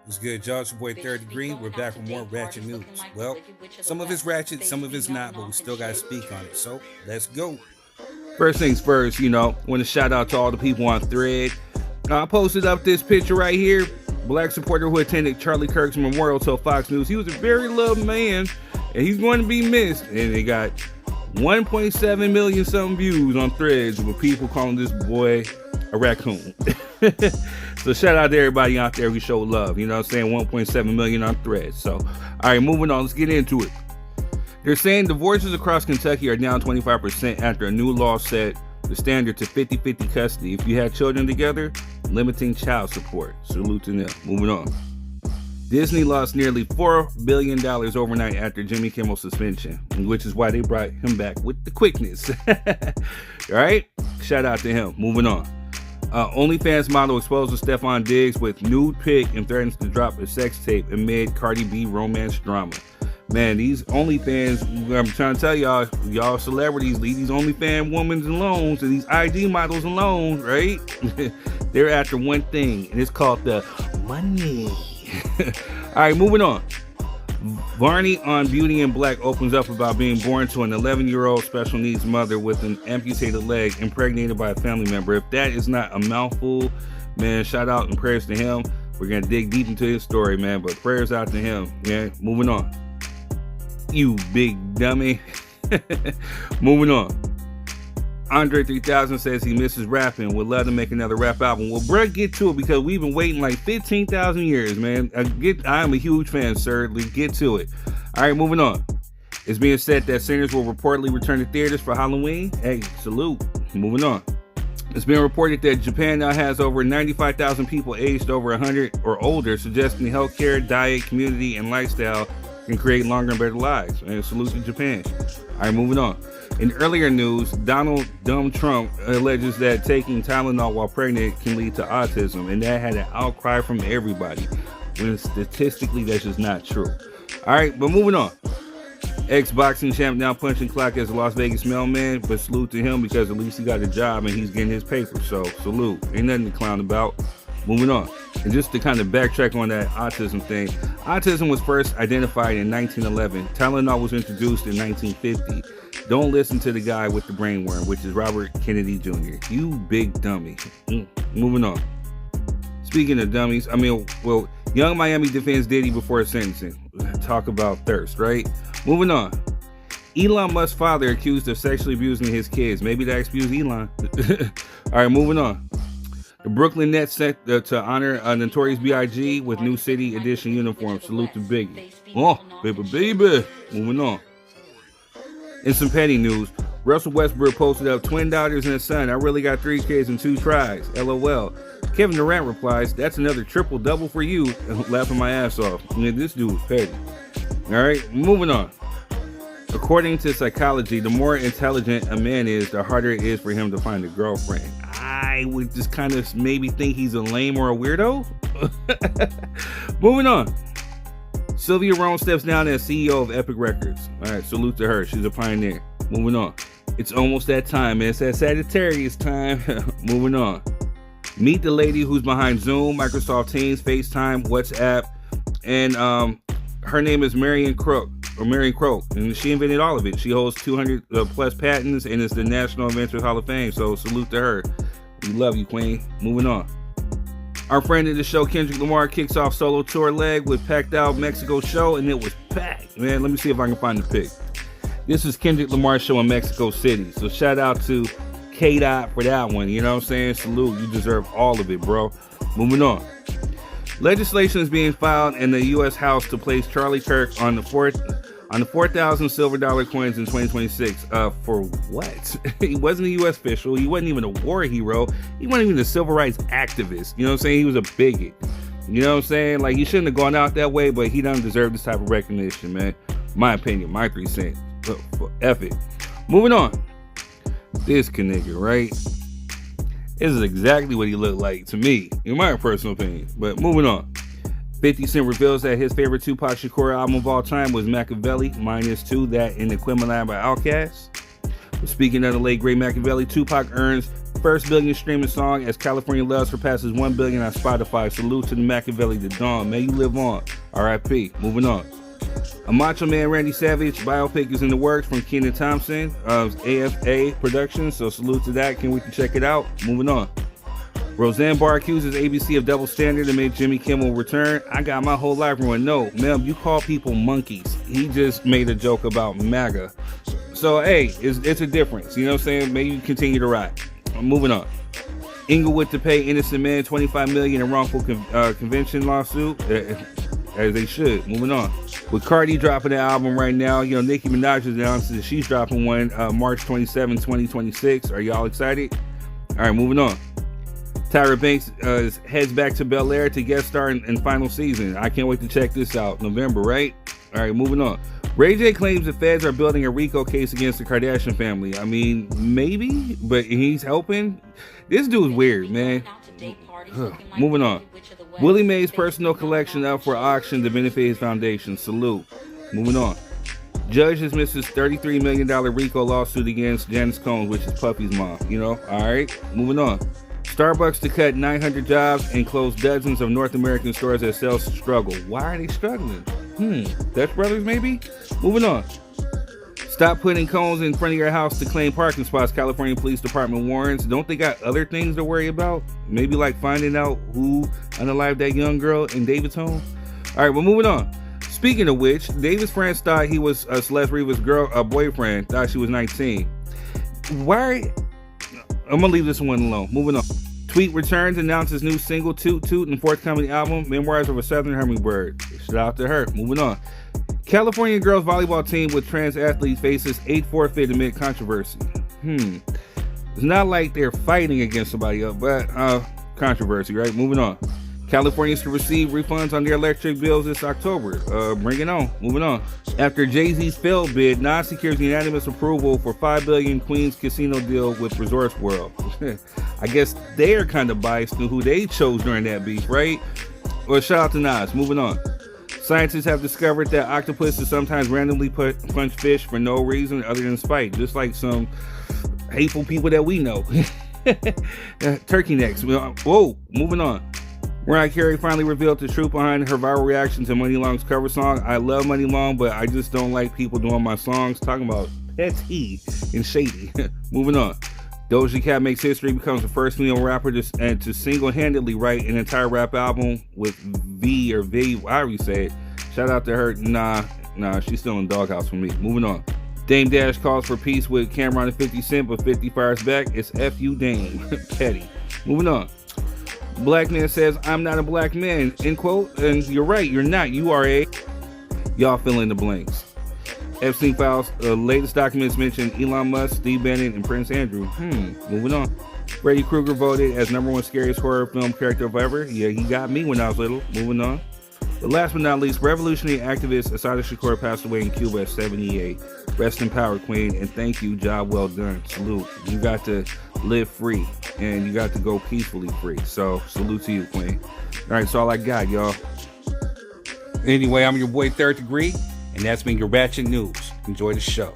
What's good, y'all? It's your boy Third Degree. We're back with more Ratchet news. Well, some of it's ratchet, some of it's not, but we still got to speak on it. So let's go. First things first, want to shout out to all the people on Thread. I posted up this picture right here. Black supporter who attended Charlie Kirk's memorial told Fox News he was a very loved man and he's going to be missed. And they got 1.7 million something views on Threads with people calling this boy a raccoon. So shout out to everybody out there who showed love. You know what I'm saying? 1.7 million on Threads. So, all right, moving on. Let's get into it. They're saying divorces across Kentucky are down 25% after a new law set the standard to 50-50 custody if you had children together, limiting child support. Salute to them. Moving on. Disney lost nearly $4 billion overnight after Jimmy Kimmel's suspension, which is why they brought him back with the quickness. All right? Shout out to him. Moving on. OnlyFans model exposes Stefon Diggs with nude pic and threatens to drop a sex tape amid Cardi B romance drama. Man, these OnlyFans, I'm trying to tell y'all celebrities, leave these OnlyFans women alone, and these IG models alone, right? They're after one thing, and it's called the money. All right, moving on. Varney on Beauty and Black opens up about being born to an 11-year-old special needs mother with an amputated leg impregnated by a family member. If that is not a mouthful, man, shout out and prayers to him. We're going to dig deep into his story, man, but prayers out to him. Yeah, moving on. You big dummy. Moving on. Andre 3000 says he misses rapping, would love to make another rap album. Well, bruh, get to it because we've been waiting like 15,000 years, man. I'm a huge fan, sir. Let's get to it. All right, moving on. It's being said that Sinners will reportedly return to theaters for Halloween. Hey, salute. Moving on. It's been reported that Japan now has over 95,000 people aged over 100 or older, suggesting healthcare, diet, community, and lifestyle can create longer and better lives. And salute to Japan. All right, moving on. In earlier news, Donald Dumb Trump alleges that taking Tylenol while pregnant can lead to autism, and that had an outcry from everybody, when statistically that's just not true. All right, but moving on. Ex-boxing champ now punching clock as a Las Vegas mailman, but salute to him because at least he got a job and he's getting his paper, so salute. Ain't nothing to clown about. Moving on. And just to kind of backtrack on that autism thing, autism was first identified in 1911. Tylenol was introduced in 1950. Don't listen to the guy with the brainworm, which is Robert Kennedy Jr. You big dummy. Moving on. Speaking of dummies, Young Miami defends Diddy before sentencing. Talk about thirst, right?Moving on. Elon Musk's father accused of sexually abusing his kids. Maybe they excuse Elon. All right, moving on. The Brooklyn Nets set to honor Notorious B.I.G. with new City Edition uniforms. Salute to Biggie. Oh, baby. Moving on. In some petty news, Russell Westbrook posted up twin daughters and a son. I really got 3 kids in 2 tries. LOL. Kevin Durant replies, that's another triple-double for you. Laughing my ass off. This dude is petty. All right, moving on. According to psychology, the more intelligent a man is, the harder it is for him to find a girlfriend. I would just kind of maybe think he's a lame or a weirdo. Moving on. Sylvia Rome steps down as CEO of Epic Records. All right, salute to her. She's a pioneer. Moving on. It's almost that time, man. It's that Sagittarius time. Moving on. Meet the lady who's behind Zoom, Microsoft Teams, FaceTime, WhatsApp, and her name is Marion Croak, and she invented all of it. She holds 200 plus patents and is the National Inventors Hall of Fame. So salute to her. We love you, Queen. Moving on. Our friend of the show, Kendrick Lamar, kicks off solo tour leg with packed out Mexico show, and it was packed. Man, let me see if I can find the pic. This is Kendrick Lamar's show in Mexico City. So shout out to K-Dot for that one. You know what I'm saying? Salute. You deserve all of it, bro. Moving on. Legislation is being filed in the U.S. House to place Charlie Kirk on the 4,000 silver dollar coins in 2026. For what? He wasn't a U.S. official. He wasn't even a war hero. He wasn't even a civil rights activist. You know what I'm saying? He was a bigot. You know what I'm saying? Like, he shouldn't have gone out that way, but he doesn't deserve this type of recognition, man. My opinion, my 3 cents. F it. Moving on. This nigga, right? This is exactly what he looked like to me, in my personal opinion. But moving on. 50 Cent reveals that his favorite Tupac Shakur album of all time was Machiavelli, -2, that in the Kimmel by Outkast. Speaking of the late great Machiavelli, Tupac earns First billion streaming song as California Love surpasses 1 billion on Spotify. Salute to the Machiavelli, the Dawn. May you live on. R.I.P. Moving on. A Macho Man Randy Savage biopic is in the works from Kenan Thompson of AFA Productions. So salute to that. Can't wait to check it out. Moving on. Roseanne Barr accuses ABC of double standard and made Jimmy Kimmel return. I got my whole life ruined. No, ma'am, you call people monkeys. He just made a joke about MAGA. So, hey, it's a difference. You know what I'm saying? Maybe you continue to ride. Moving on. Inglewood to pay innocent man $25 million in wrongful convention lawsuit, as they should. Moving on. With Cardi dropping an album right now, Nicki Minaj has announced that she's dropping one March 27, 2026. Are y'all excited? All right, moving on. Tyra Banks heads back to Bel Air to guest star in final season. I can't wait to check this out. November, right? All right, moving on. Ray J claims the feds are building a RICO case against the Kardashian family. I mean, maybe, but he's helping. This dude's weird, man. Moving on. Willie Mays' personal collection up for auction to benefit his foundation. Salute. Moving on. Judge dismisses his $33 million RICO lawsuit against Janice Combs, which is Puffy's mom. All right, moving on. Starbucks to cut 900 jobs and close dozens of North American stores as sales struggle. Why are they struggling? Dutch Brothers maybe? Moving on. Stop putting cones in front of your house to claim parking spots, California Police Department warns. Don't they got other things to worry about? Maybe like finding out who unalived that young girl in David's home? All right, well, moving on. Speaking of which, David's friends thought he was Celeste Riva's boyfriend, thought she was 19. Why? I'm gonna leave this one alone. Moving on. Tweet returns, announces new single Toot Toot and forthcoming album, Memoirs of a Southern Hummingbird. Shout out to her. Moving on. California girls volleyball team with trans athletes faces 8 forfeit amid controversy. It's not like they're fighting against somebody else, but controversy, right? Moving on. Californians to receive refunds on their electric bills this October. Bring it on. Moving on. After Jay-Z's failed bid, Newz secures unanimous approval for $5 billion Queens casino deal with Resorts World. I guess they're kind of biased to who they chose during that beef, right? Well, shout out to Newz. Moving on. Scientists have discovered that octopuses sometimes randomly punch fish for no reason other than spite, just like some hateful people that we know. Turkey necks. Whoa, moving on. Mariah Carey finally revealed the truth behind her viral reaction to Money Long's cover song. I love Money Long, but I just don't like people doing my songs. Talking about petty and shady. Moving on. Doja Cat makes history, becomes the first female rapper to single-handedly write an entire rap album with V, however you say it. Shout out to her. Nah, she's still in doghouse for me. Moving on. Dame Dash calls for peace with Cameron and 50 Cent, but 50 fires back. It's F you, Dame. Petty. Moving on. Black man says, I'm not a black man, end quote. And you're right, you're not. You are a... Y'all fill in the blanks. Epstein files, latest documents mention Elon Musk, Steve Bannon, and Prince Andrew. Moving on. Freddy Krueger voted as #1 scariest horror film character of ever. Yeah, he got me when I was little. Moving on. But last but not least, revolutionary activist Assata Shakur passed away in Cuba at 78. Rest in power, Queen, and thank you. Job well done. Salute. You got to live free, and you got to go peacefully free. So, salute to you, Queen. All right, that's all I got, y'all. Anyway, I'm your boy, Third Degree, and that's been your Ratchet News. Enjoy the show.